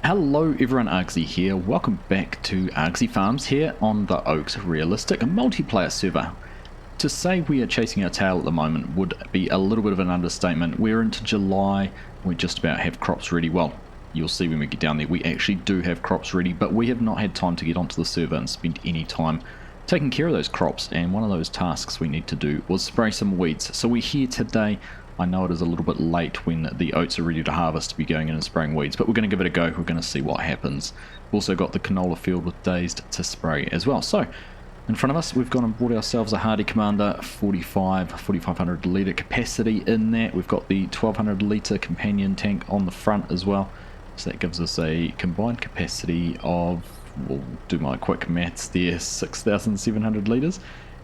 Hello everyone, Argsy here. Welcome back to Argsy Farms here on the Oaks Realistic multiplayer server. To say we are chasing our tail at the moment would be a little bit of an understatement. We're into July, we just about have crops ready. Well, you'll see when we get down there, we actually do have crops ready, but we have not had time to get onto the server and spend any time taking care of those crops, and one of those tasks we need to do was spray some weeds. So we're here today. I know it is a little bit late when the oats are ready to harvest to be going in and spraying weeds, but we're going to give it a go. We're going to see what happens. We've also got the canola field with dazed to spray as well. So in front of us, we've gone and bought ourselves a Hardy Commander 4,500 litre capacity in that. We've got the 1,200 litre companion tank on the front as well. So that gives us a combined capacity of, we'll do my quick maths there, 6,700 litres.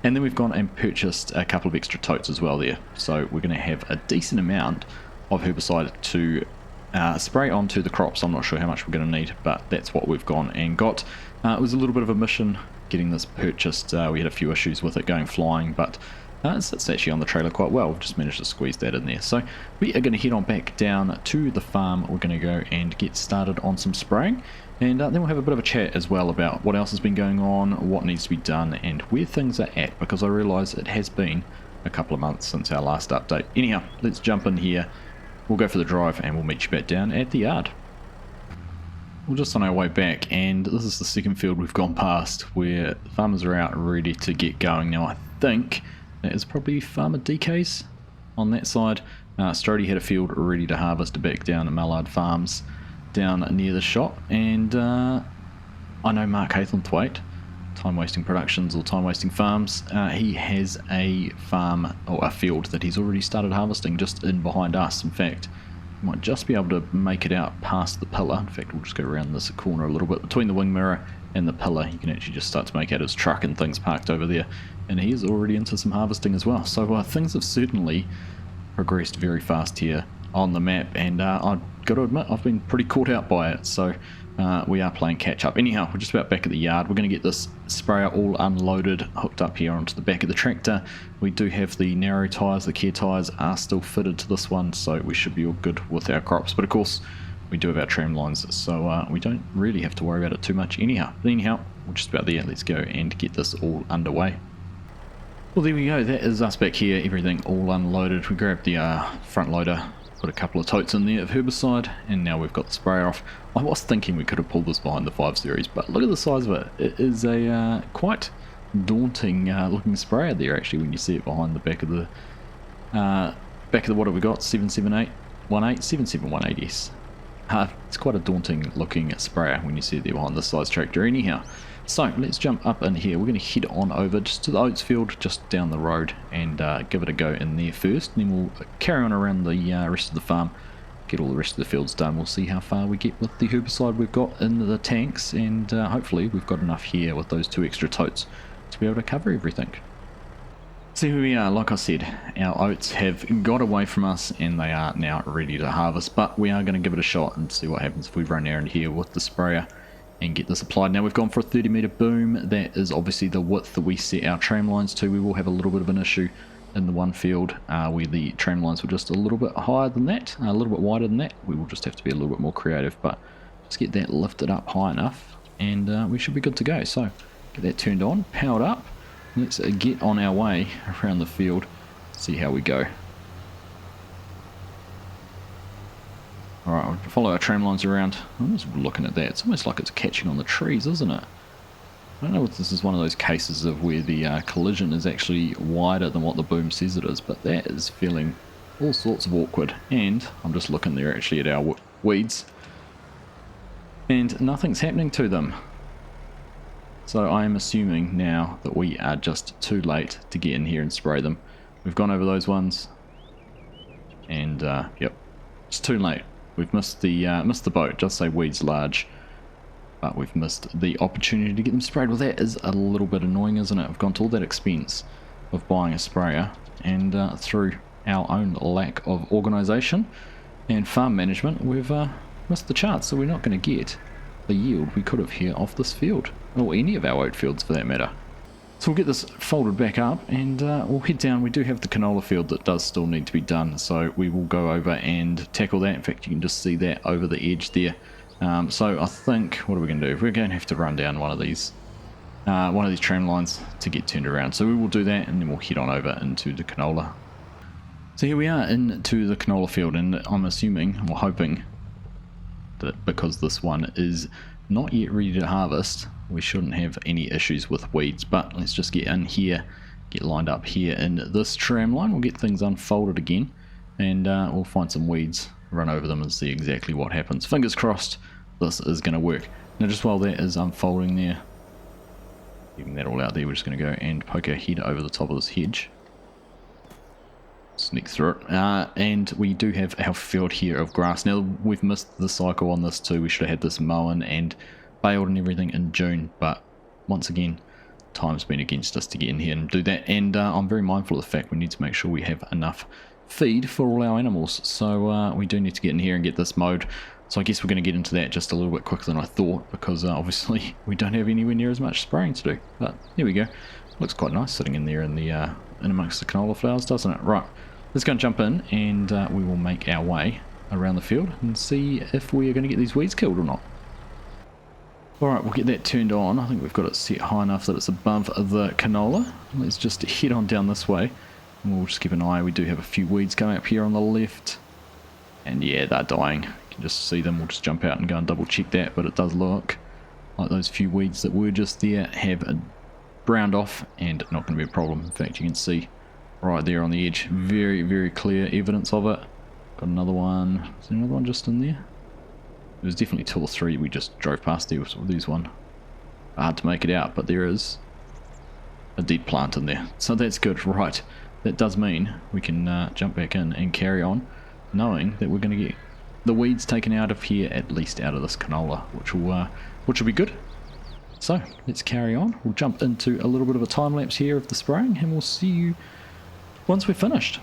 And then we've gone and purchased a couple of extra totes as well there. So we're going to have a decent amount of herbicide to spray onto the crops. I'm not sure how much we're going to need, but that's what we've gone and got. It was a little bit of a mission getting this purchased. We had a few issues with it going flying, but it's actually on the trailer quite well. We've just managed to squeeze that in there. So we are going to head on back down to the farm. We're going to go and get started on some spraying. And then we'll have a bit of a chat as well about what else has been going on, what needs to be done, and where things are at, because I realise it has been a couple of months since our last update. Anyhow, let's jump in here, we'll go for the drive, and we'll meet you back down at the yard. We're just on our way back, and this is the second field we've gone past, where the farmers are out ready to get going. Now I think that is probably Farmer DK's on that side. Strody had a field ready to harvest back down at Mallard Farms, down near the shop, and I know Mark Haythornthwaite, Time Wasting Productions or Time Wasting Farms, he has a farm or a field that he's already started harvesting just in behind us. In fact, you might just be able to make it out past the pillar. In fact, we'll just go around this corner a little bit between the wing mirror and the pillar. You can actually just start to make out his truck and things parked over there, and he is already into some harvesting as well. So things have certainly progressed very fast here on the map, and I've got to admit I've been pretty caught out by it, so we are playing catch up. Anyhow, we're just about back at the yard. We're going to get this sprayer all unloaded, hooked up here onto the back of the tractor. We do have the narrow tyres, the care tyres are still fitted to this one, so we should be all good with our crops, but of course we do have our tram lines, so we don't really have to worry about it too much. Anyhow, we're just about there. Let's go and get this all underway. Well, there we go, that is us back here, everything all unloaded. We grabbed the front loader, put a couple of totes in there of herbicide, and now we've got the sprayer off. I was thinking we could have pulled this behind the 5 Series, but look at the size of it. It is a quite daunting looking sprayer there actually when you see it behind the back of the what have we got, 77818, yes. It's quite a daunting looking sprayer when you see it there behind this size tractor. Anyhow, so let's jump up in here. We're going to head on over just to the oats field just down the road and give it a go in there first, and then we'll carry on around the rest of the farm, get all the rest of the fields done. We'll see how far we get with the herbicide we've got in the tanks, and hopefully we've got enough here with those 2 extra totes to be able to cover everything. So here we are. Like I said, our oats have got away from us and they are now ready to harvest, but we are going to give it a shot and see what happens if we run around here with the sprayer and get this applied. Now we've gone for a 30 metre boom. That is obviously the width that we set our tram lines to. We will have a little bit of an issue in the one field where the tram lines were just a little bit higher than that, a little bit wider than that. We will just have to be a little bit more creative, but just get that lifted up high enough and we should be good to go. So get that turned on, powered up. Let's get on our way around the field, see how we go. Alright, we'll follow our tram lines around. I'm just looking at that. It's almost like it's catching on the trees, isn't it? I don't know if this is one of those cases of where the collision is actually wider than what the boom says it is, but that is feeling all sorts of awkward. And I'm just looking there actually at our weeds, and nothing's happening to them. So I am assuming now that we are just too late to get in here and spray them. We've gone over those ones, and yep, it's too late. We've missed the boat. It does say weeds large, but we've missed the opportunity to get them sprayed. Well, that is a little bit annoying, isn't it? We've gone to all that expense of buying a sprayer, and through our own lack of organisation and farm management, we've missed the chance. So we're not going to get the yield we could have here off this field, or any of our oat fields for that matter. So we'll get this folded back up, and we'll head down. We do have the canola field that does still need to be done, so we will go over and tackle that. In fact, you can just see that over the edge there. So I think, what are we going to do? We're going to have to run down one of these tram lines to get turned around. So we will do that, and then we'll head on over into the canola. So here we are into the canola field, and I'm assuming, or hoping, that because this one is not yet ready to harvest, we shouldn't have any issues with weeds. But let's just get in here, get lined up here in this tram line. We'll get things unfolded again, and we'll find some weeds, run over them, and see exactly what happens. Fingers crossed this is going to work. Now, just while that is unfolding there, leaving that all out there, we're just going to go and poke our head over the top of this hedge, sneak through it, and we do have our field here of grass. Now, we've missed the cycle on this too. We should have had this mown and baled and everything in June, but once again, time's been against us to get in here and do that. And I'm very mindful of the fact we need to make sure we have enough feed for all our animals, so we do need to get in here and get this mowed. So I guess we're going to get into that just a little bit quicker than I thought, because obviously we don't have anywhere near as much spraying to do. But here we go. Looks quite nice sitting in there in the in amongst the canola flowers, doesn't it? Right, let's go and jump in, and we will make our way around the field and see if we are going to get these weeds killed or not. Alright, we'll get that turned on. I think we've got it set high enough that it's above the canola. Let's just head on down this way, and we'll just keep an eye. We do have a few weeds coming up here on the left, and yeah, they're dying. You can just see them. We'll just jump out and go and double check that, but it does look like those few weeds that were just there have browned off, and not going to be a problem. In fact, you can see right there on the edge, very, very clear evidence of it. Got another one. Is there another one just in there? There was definitely 2 or 3 we just drove past there with these one. Hard to make it out, but there is a dead plant in there, so that's good. Right, that does mean we can jump back in and carry on, knowing that we're going to get the weeds taken out of here, at least out of this canola, which will be good. So let's carry on. We'll jump into a little bit of a time lapse here of the spraying, and we'll see you once we're finished.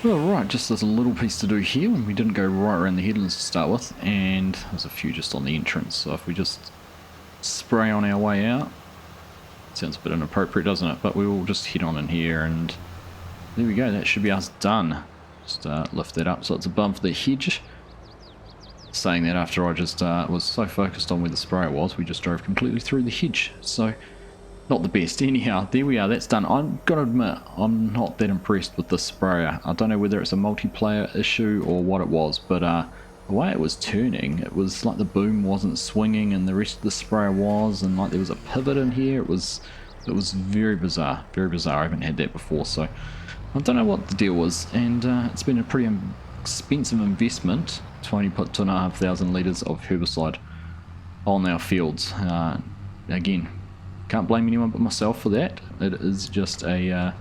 Alright, just there's a little piece to do here, and we didn't go right around the headlands to start with, and there's a few just on the entrance, so if we just spray on our way out, sounds a bit inappropriate, doesn't it? But we will just head on in here, and there we go, that should be us done. Just lift that up so it's above the hedge. Saying that after I just was so focused on where the sprayer was, we just drove completely through the hedge, so not the best. Anyhow, there we are, that's done. I'm gonna admit, I'm not that impressed with this sprayer. I don't know whether it's a multiplayer issue or what it was, but I the way it was turning, it was like the boom wasn't swinging and the rest of the sprayer was, and like there was a pivot in here. It was very bizarre, very bizarre. I haven't had that before, so I don't know what the deal was, and it's been a pretty expensive investment to only put 2,500 litres of herbicide on our fields. Again, can't blame anyone but myself for that. It is just a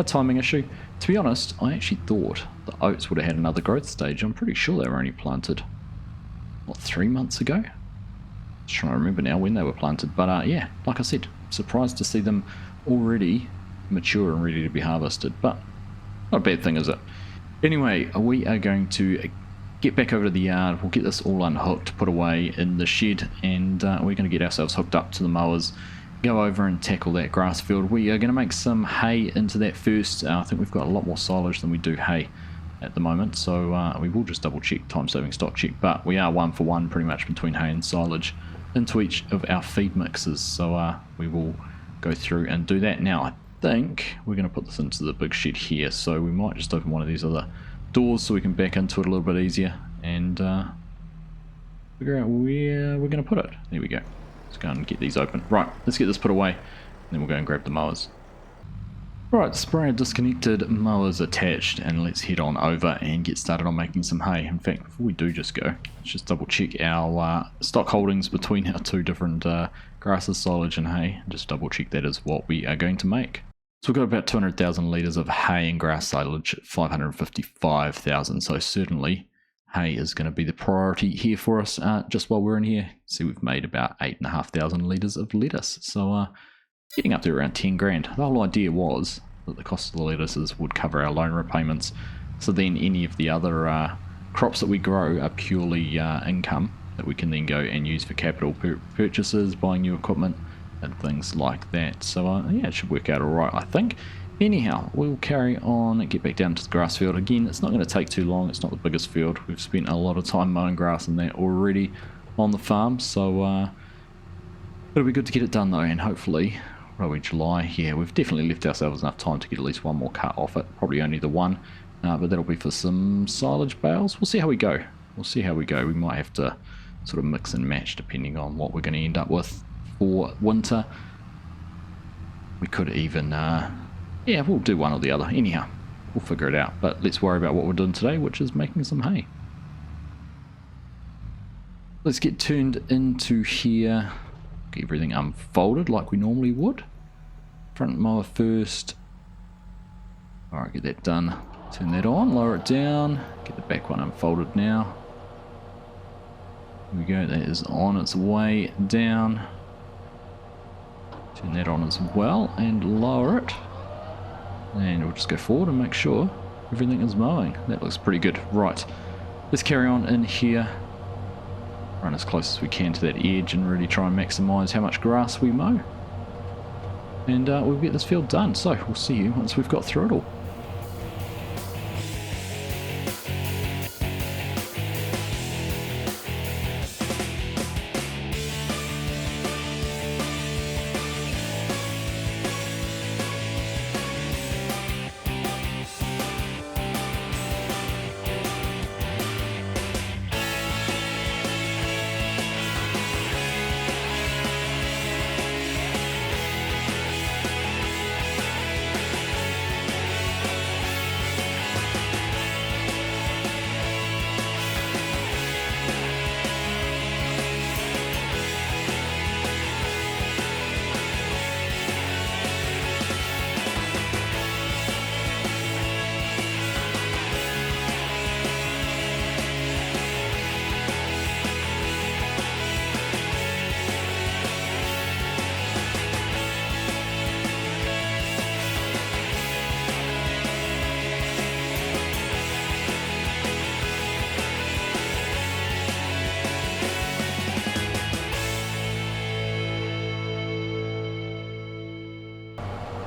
timing issue. To be honest, I actually thought the oats would have had another growth stage. I'm pretty sure they were only planted, what, 3 months ago? Just trying to remember now when they were planted. But yeah, like I said, surprised to see them already mature and ready to be harvested. But not a bad thing, is it? Anyway, we are going to get back over to the yard. We'll get this all unhooked, put away in the shed, and we're going to get ourselves hooked up to the mowers, go over and tackle that grass field. We are going to make some hay into that first. I think we've got a lot more silage than we do hay at the moment, so we will just double check, time saving stock check, but we are 1 for 1 pretty much between hay and silage into each of our feed mixes, so we will go through and do that. Now I think we're going to put this into the big shed here, so we might just open one of these other doors so we can back into it a little bit easier and figure out where we're going to put it. There we go. Let's go and get these open. Right, let's get this put away, and then we'll go and grab the mowers. Right, sprayer disconnected, mowers attached, and let's head on over and get started on making some hay. In fact, before we do just go, let's just double check our stock holdings between our two different grasses, silage and hay. Just double check that is what we are going to make. So we've got about 200,000 litres of hay and grass silage, 555,000, so certainly hay is going to be the priority here for us. Just while we're in here, see we've made about 8,500 litres of lettuce, so getting up to around 10 grand. The whole idea was that the cost of the lettuces would cover our loan repayments, so then any of the other crops that we grow are purely income that we can then go and use for capital purchases, buying new equipment and things like that. So yeah, it should work out alright, I think. Anyhow, we'll carry on and get back down to the grass field. Again, it's not going to take too long. It's not the biggest field. We've spent a lot of time mowing grass and that already on the farm, so it'll be good to get it done though, and hopefully, probably July, yeah, we've definitely left ourselves enough time to get at least one more cut off it. Probably only the one, but that'll be for some silage bales. We'll see how we go. We'll see how we go. We might have to sort of mix and match depending on what we're going to end up with for winter. We could even, yeah, we'll do one or the other. Anyhow, we'll figure it out. But let's worry about what we're doing today, which is making some hay. Let's get turned into here. Get everything unfolded like we normally would. Front mower first. Alright, get that done. Turn that on, lower it down. Get the back one unfolded now. Here we go, that is on its way down. Turn that on as well and lower it. And we'll just go forward and make sure everything is mowing. That looks pretty good. Right, let's carry on in here. Run as close as we can to that edge and really try and maximise how much grass we mow. And we'll get this field done. So we'll see you once we've got through it all.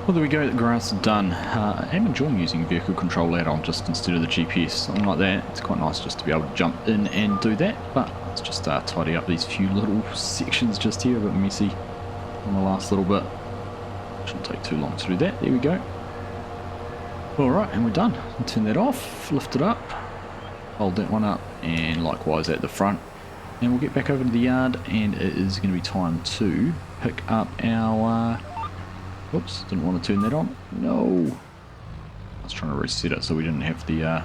Well, there we go, the grass is done. I am enjoying using vehicle control add-on just instead of the GPS, something like that. It's quite nice just to be able to jump in and do that, but let's just tidy up these few little sections just here, a bit messy on the last little bit. Shouldn't take too long to do that. There we go. Alright, and we're done. I'll turn that off, lift it up. Hold that one up, and likewise at the front. And we'll get back over to the yard, and it is going to be time to pick up our... Whoops, didn't want to turn that on. No! I was trying to reset it so we didn't have the...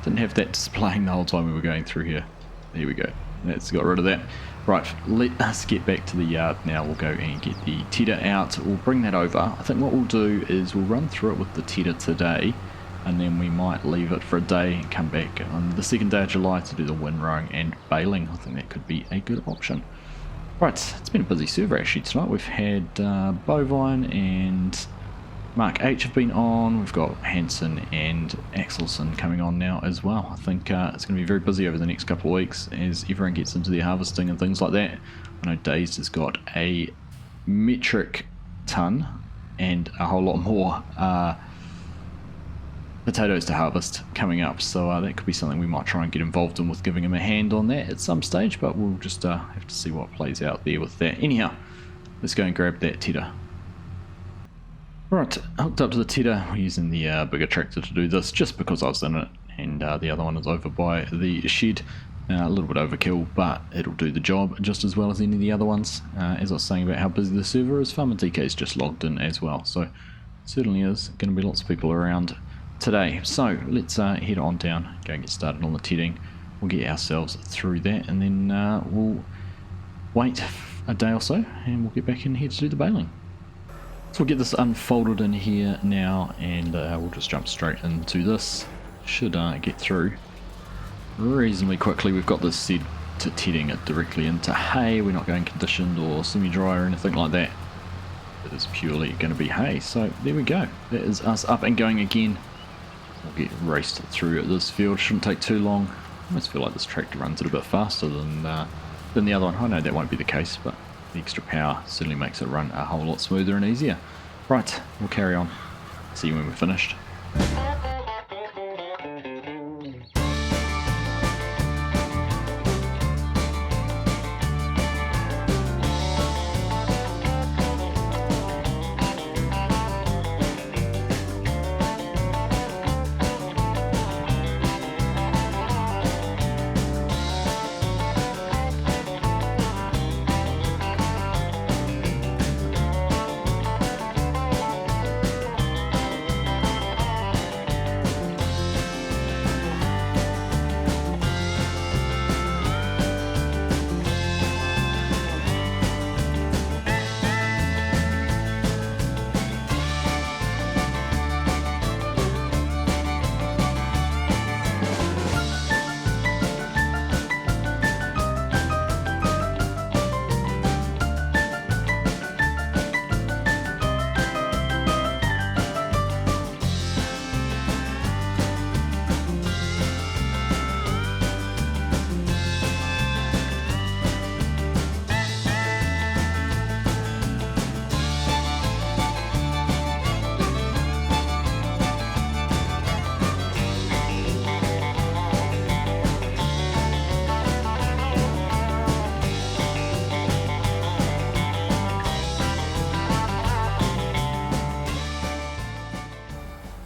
didn't have that displaying the whole time we were going through here. There we go. That's got rid of that. Right, let us get back to the yard now. We'll go and get the tedder out. We'll bring that over. I think what we'll do is we'll run through it with the tedder today, and then we might leave it for a day and come back on the second day of July to do the windrowing and baling. I think that could be a good option. Right, it's been a busy server actually tonight. We've had Bovine and Mark H have been on. We've got Hanson and Axelson coming on now as well. I think it's going to be very busy over the next couple of weeks as everyone gets into their harvesting and things like that. I know Dazed has got a metric ton and a whole lot more potatoes to harvest coming up, so that could be something we might try and get involved in with giving him a hand on that at some stage, but we'll just have to see what plays out there with that. Anyhow, let's go and grab that tedder. Right, hooked up to the tedder. We're using the bigger tractor to do this just because I was in it, and the other one is over by the shed. A little bit overkill, but it'll do the job just as well as any of the other ones. As I was saying about how busy the server is, Farmer DK's just logged in as well, so certainly is going to be lots of people around today. So let's head on down, go and get started on the tedding. We'll get ourselves through that, and then we'll wait a day or so, and we'll get back in here to do the baling. So we'll get this unfolded in here now, and we'll just jump straight into this. Should get through reasonably quickly. We've got this set to tedding it directly into hay. We're not going conditioned or semi-dry or anything like that. It is purely going to be hay. So there we go. That is us up and going again. We'll get raced through this field. Shouldn't take too long. I almost feel like this tractor runs it a bit faster than the other one. I know that won't be the case, but the extra power certainly makes it run a whole lot smoother and easier. Right, we'll carry on. See you when we're finished.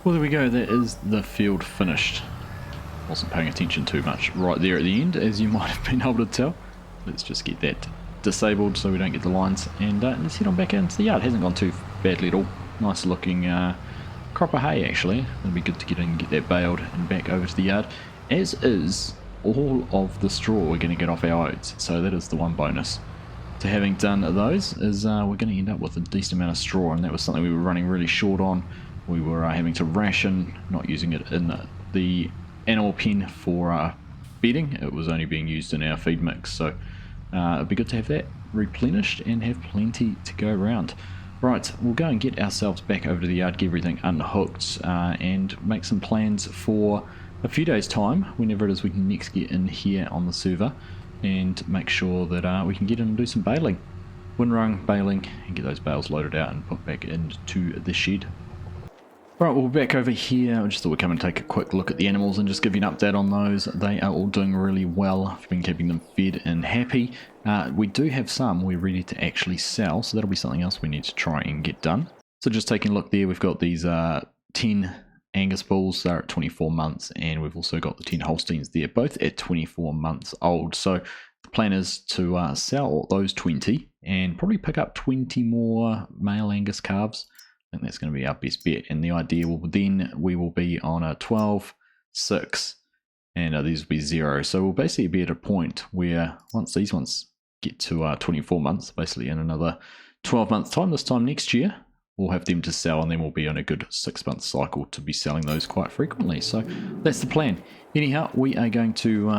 Well, there we go, that is the field finished. Wasn't paying attention too much right there at the end, as you might have been able to tell. Let's just get that disabled so we don't get the lines, and let's head on back into the yard. It hasn't gone too badly at all. Nice looking crop of hay actually. It'll be good to get in and get that baled and back over to the yard, as is all of the straw we're going to get off our oats. So that is the one bonus to having done those, is we're going to end up with a decent amount of straw, and that was something we were running really short on. We were having to ration, not using it in the animal pen for bedding. It was only being used in our feed mix, so it'd be good to have that replenished and have plenty to go around. Right, we'll go and get ourselves back over to the yard, get everything unhooked, and make some plans for a few days' time, whenever it is we can next get in here on the server, and make sure that we can get in and do some baling. Windrowing, baling, and get those bales loaded out and put back into the shed. Right, we're back over here. I just thought we'd come and take a quick look at the animals and just give you an update on those. They are all doing really well. I've been keeping them fed and happy. We do have some we're ready to actually sell, so that'll be something else we need to try and get done. So just taking a look there, we've got these 10 Angus bulls. They're at 24 months, and we've also got the 10 Holsteins there, both at 24 months old. So the plan is to sell those 20 and probably pick up 20 more male Angus calves. I think that's going to be our best bet, and the idea will then we will be on a 12, 6, and these will be 0. So we'll basically be at a point where once these ones get to 24 months, basically in another 12 months time, this time next year, we'll have them to sell, and then we'll be on a good 6-month cycle to be selling those quite frequently. So that's the plan. Anyhow, we are going to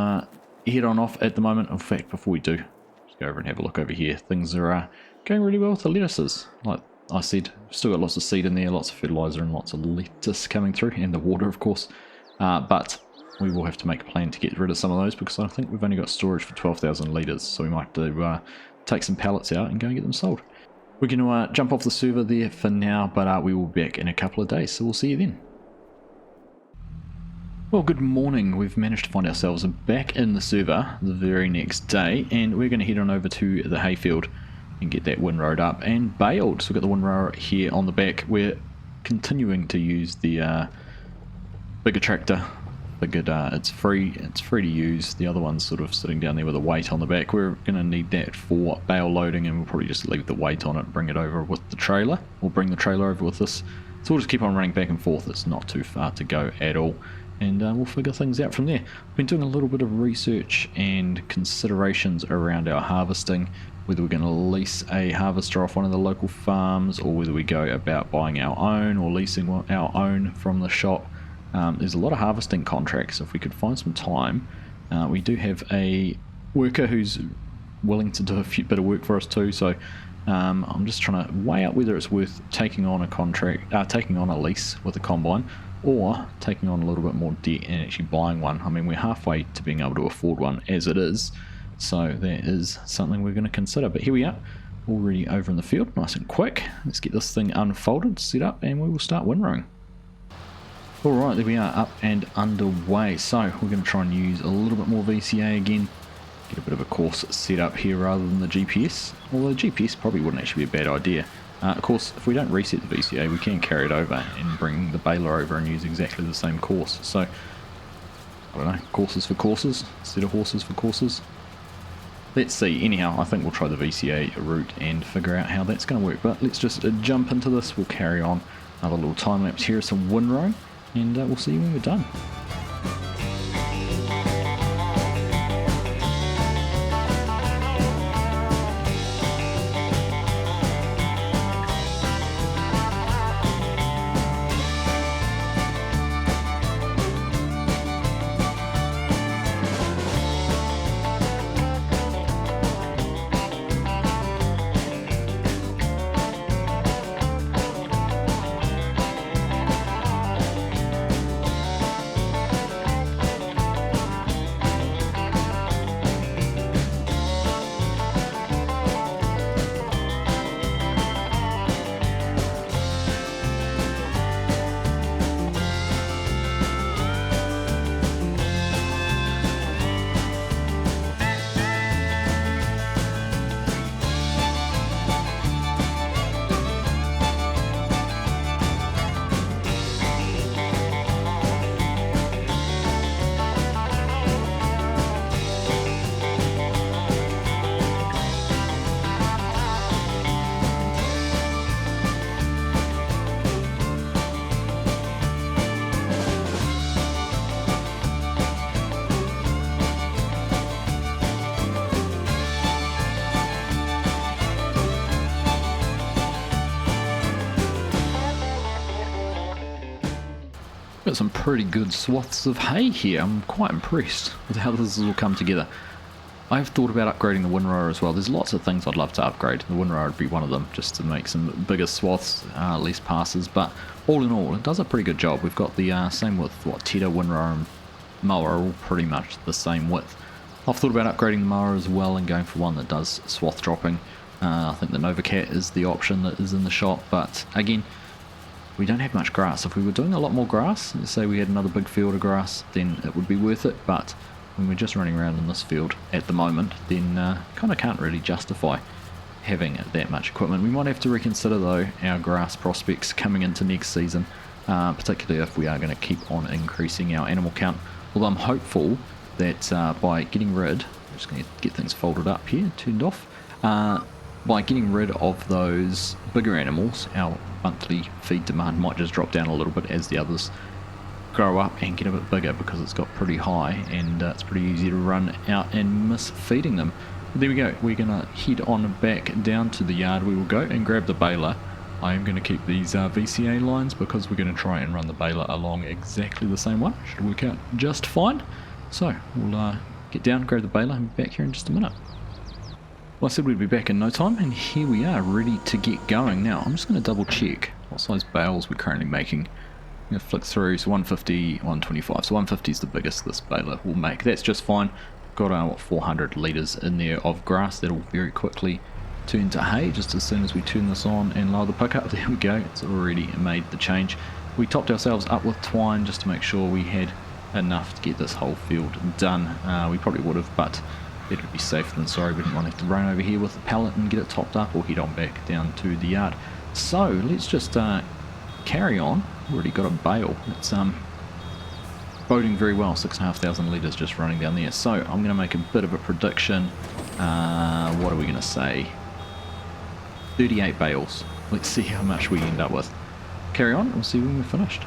head on off at the moment. In fact, before we do, just go over and have a look over here. Things are going really well with the lettuces. Like I said, still got lots of seed in there, lots of fertilizer, and lots of lettuce coming through, and the water, of course. But we will have to make a plan to get rid of some of those, because I think we've only got storage for 12,000 litres, so we might do take some pallets out and go and get them sold. We're going to jump off the server there for now, but we will be back in a couple of days, so we'll see you then. Well, good morning. We've managed to find ourselves back in the server the very next day, and we're going to head on over to the hayfield and get that windrowed up and baled. So we've got the windrower here on the back. We're continuing to use the bigger tractor. It's free to use. The other one's sort of sitting down there with a weight on the back. We're going to need that for bale loading, and we'll probably just leave the weight on it and bring it over with the trailer. We'll bring the trailer over with this. So we'll just keep on running back and forth. It's not too far to go at all, and we'll figure things out from there. I've been doing a little bit of research and considerations around our harvesting, whether we're going to lease a harvester off one of the local farms, or whether we go about buying our own or leasing our own from the shop. There's a lot of harvesting contracts. If we could find some time, we do have a worker who's willing to do a bit of work for us too, so I'm just trying to weigh out whether it's worth taking on a lease with a combine, or taking on a little bit more debt and actually buying one. I mean, we're halfway to being able to afford one as it is, so that is something we're going to consider. But here we are, already over in the field, nice and quick. Let's get this thing unfolded, set up, and we will start windrowing. Alright, there we are, up and underway. So we're going to try and use a little bit more VCA again, get a bit of a course set up here rather than the GPS, although the GPS probably wouldn't actually be a bad idea. Of course, if we don't reset the VCA, we can carry it over and bring the baler over and use exactly the same course. So, I don't know, courses for courses instead of horses for courses. Let's see. Anyhow, I think we'll try the VCA route and figure out how that's going to work. But let's just jump into this. We'll carry on another little time lapse here, some windrow, and we'll see you when we're done. Got some pretty good swaths of hay here. I'm quite impressed with how this has all come together. I've thought about upgrading the windrower as well. There's lots of things I'd love to upgrade. The windrower would be one of them, just to make some bigger swaths, less passes. But all in all, it does a pretty good job. We've got the same width, Tetting, windrower and mower are all pretty much the same width. I've thought about upgrading the mower as well and going for one that does swath dropping. I think the Novacat is the option that is in the shop, but again, we don't have much grass. If we were doing a lot more grass, let's say we had another big field of grass, then it would be worth it, but when we're just running around in this field at the moment, then kind of can't really justify having that much equipment. We might have to reconsider though our grass prospects coming into next season. particularly if we are going to keep on increasing our animal count. Although I'm hopeful that by getting rid, I'm just going to get things folded up here, turned off, by getting rid of those bigger animals, our monthly feed demand might just drop down a little bit as the others grow up and get a bit bigger, because it's got pretty high and it's pretty easy to run out and miss feeding them. But there we go, we're going to head on back down to the yard. We will go and grab the baler. I am going to keep these VCA lines because we're going to try and run the baler along exactly the same one. Should work out just fine. So we'll get down, grab the baler, and be back here in just a minute. Well, I said we'd be back in no time, and here we are ready to get going. Now I'm just going to double check what size bales we're currently making. I'm going to flick through, so 150, 125. So 150 is the biggest this baler will make. That's just fine. Got 400 litres in there of grass that'll very quickly turn to hay just as soon as we turn this on and lower the pickup. There we go, it's already made the change. We topped ourselves up with twine just to make sure we had enough to get this whole field done. We probably would have, but better to be safe than sorry. We didn't want to have to run over here with the pallet and get it topped up or head on back down to the yard. So let's just carry on. Already got a bale. It's boding very well, 6,500 litres just running down there. So I'm going to make a bit of a prediction. What are we going to say? 38 bales. Let's see how much we end up with. Carry on, we'll see when we're finished.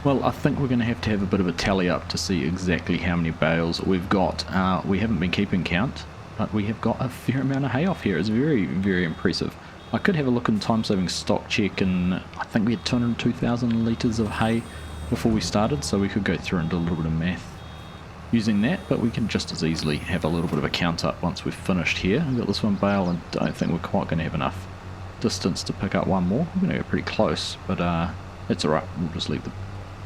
Well, I think we're going to have a bit of a tally up to see exactly how many bales we've got. We haven't been keeping count, but we have got a fair amount of hay off here. It's very, very impressive. I could have a look in time-saving stock check, and I think we had 202,000 litres of hay before we started, so we could go through and do a little bit of math using that, but we can just as easily have a little bit of a count up once we've finished here. We've got this one bale, and I don't think we're quite going to have enough distance to pick up one more. We're going to go pretty close, but it's alright. We'll just leave the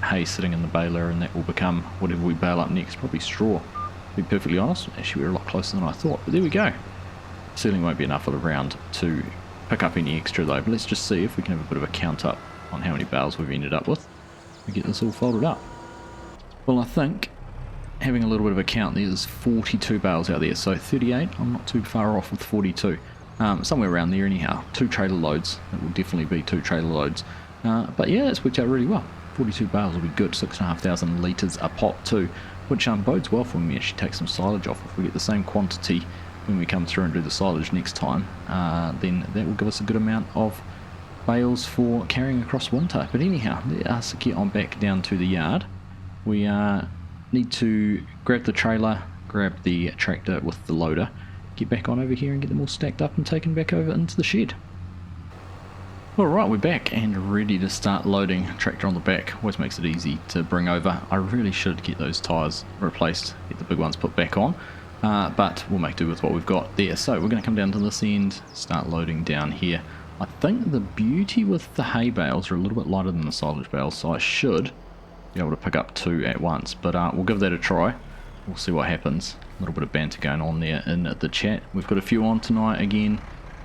hay sitting in the baler, and that will become whatever we bale up next, probably straw, to be perfectly honest. Actually, we're a lot closer than I thought, but there we go. Certainly won't be enough for the round to pick up any extra though, but let's just see if we can have a bit of a count up on how many bales we've ended up with. We get this all folded up. Well, I think having a little bit of a count, there's 42 bales out there, so 38, I'm not too far off with 42. Somewhere around there anyhow. 2 trailer loads, it will definitely be 2 trailer loads. But yeah, that's worked out really well. 42 bales will be good, 6,500 litres a pop too, which bodes well for when we actually take some silage off. If we get the same quantity when we come through and do the silage next time, then that will give us a good amount of bales for carrying across winter. But anyhow, let us get on back down to the yard. We need to grab the trailer, grab the tractor with the loader, get back on over here and get them all stacked up and taken back over into the shed. Alright, we're back and ready to start loading. Tractor on the back always makes it easy to bring over. I really should get those tyres replaced, get the big ones put back on, but we'll make do with what we've got there. So we're going to come down to this end, start loading down here. I think the beauty with the hay bales are a little bit lighter than the silage bales, so I should be able to pick up 2 at once, but we'll give that a try. We'll see what happens. A little bit of banter going on there in the chat. We've got a few on tonight again.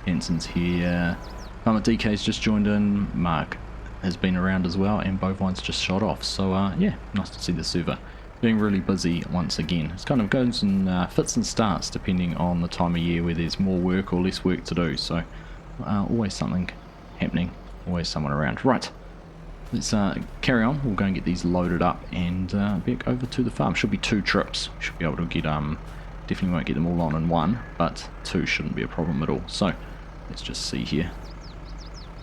Henson's here. Farmer DK's just joined in. Mark has been around as well, and Bovine's just shot off. So yeah, nice to see the server being really busy once again. It kind of goes in fits and starts depending on the time of year where there's more work or less work to do. So always something happening, always someone around. Right. Let's carry on. We'll go and get these loaded up and back over to the farm. Should be 2 trips. Should be able to get, definitely won't get them all on in one, but 2 shouldn't be a problem at all. So let's just see here.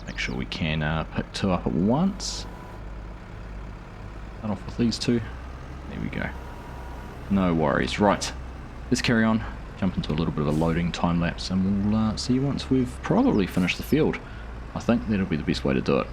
Make sure we can pick 2 up at once. Start off with these 2. There we go. No worries. Right. Let's carry on. Jump into a little bit of a loading time lapse and we'll see you once we've probably finished the field. I think that'll be the best way to do it.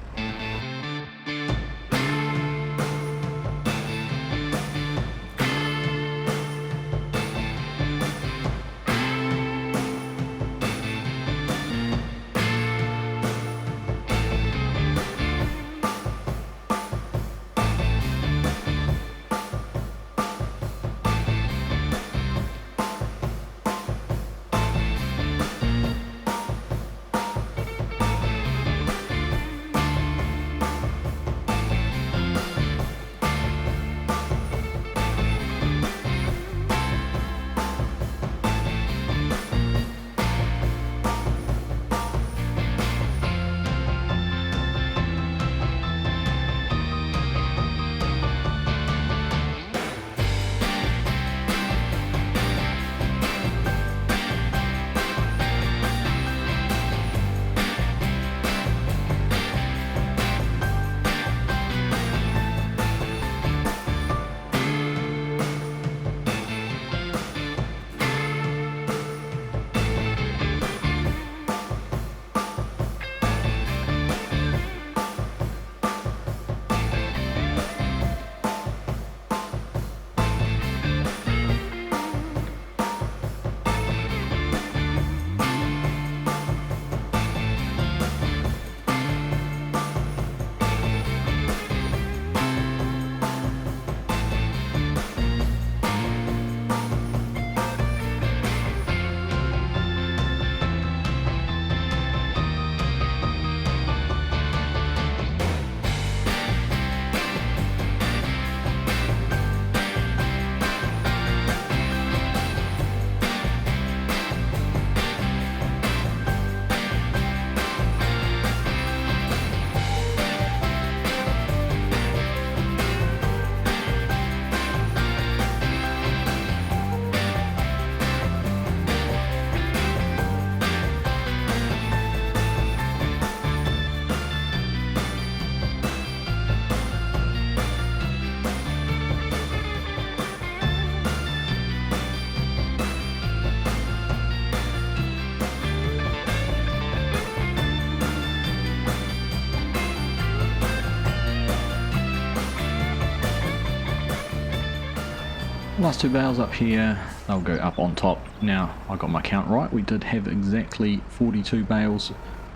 Last 2 bales up here, they'll go up on top. Now, I got my count right. We did have exactly 42 bales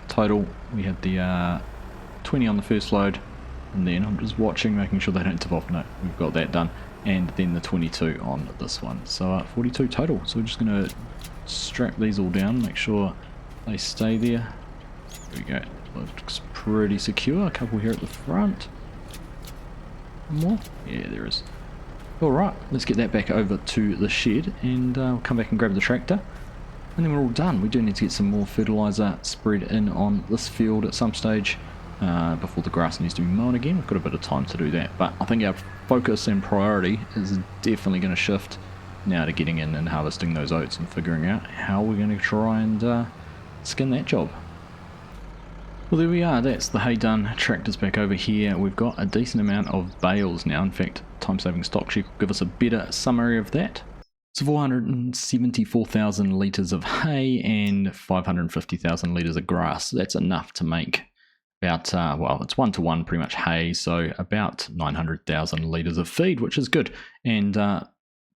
total. We had the 20 on the first load, and then I'm just watching, making sure they don't tip off. No, we've got that done. And then the 22 on this one. So 42 total. So we're just going to strap these all down, make sure they stay there. There we go. Looks pretty secure. A couple here at the front. One more? Yeah, there is. Alright, let's get that back over to the shed and we'll come back and grab the tractor. And then we're all done. We do need to get some more fertiliser spread in on this field at some stage before the grass needs to be mown again. We've got a bit of time to do that, but I think our focus and priority is definitely going to shift now to getting in and harvesting those oats and figuring out how we're going to try and skin that job. Well, there we are. That's the hay done. Tractor's back over here. We've got a decent amount of bales now. In fact, time-saving stock sheet will give us a better summary of that. It's 474,000 litres of hay and 550,000 litres of grass. That's enough to make about, well, it's 1-to-1 pretty much hay, so about 900,000 litres of feed, which is good. And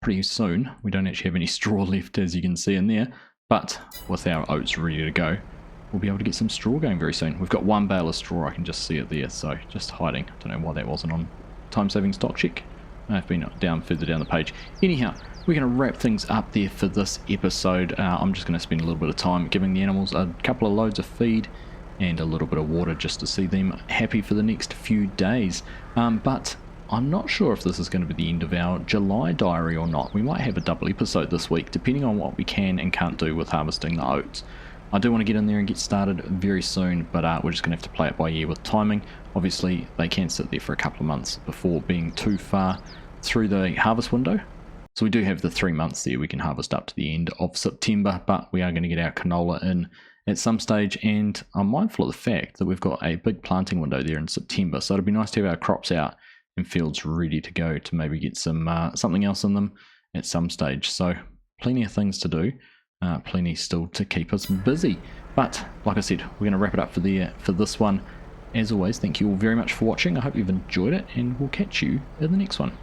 pretty soon, we don't actually have any straw left, as you can see in there, but with our oats ready to go, we'll be able to get some straw going very soon. We've got one bale of straw, I can just see it there, so just hiding. Don't know why that wasn't on time-saving stock check. I've been further down the page. Anyhow, we're going to wrap things up there for this episode. I'm just going to spend a little bit of time giving the animals a couple of loads of feed and a little bit of water just to see them happy for the next few days. But I'm not sure if this is going to be the end of our July diary or not. We might have a double episode this week, depending on what we can and can't do with harvesting the oats. I do want to get in there and get started very soon, but we're just going to have to play it by ear with timing. Obviously, they can sit there for a couple of months before being too far through the harvest window. So we do have the 3 months there. We can harvest up to the end of September, but we are going to get our canola in at some stage, and I'm mindful of the fact that we've got a big planting window there in September, so it'd be nice to have our crops out and fields ready to go to maybe get some something else in them at some stage. So plenty of things to do. Plenty still to keep us busy, but like I said, we're going to wrap it up for this one. As always, thank you all very much for watching. I hope you've enjoyed it, and we'll catch you in the next one.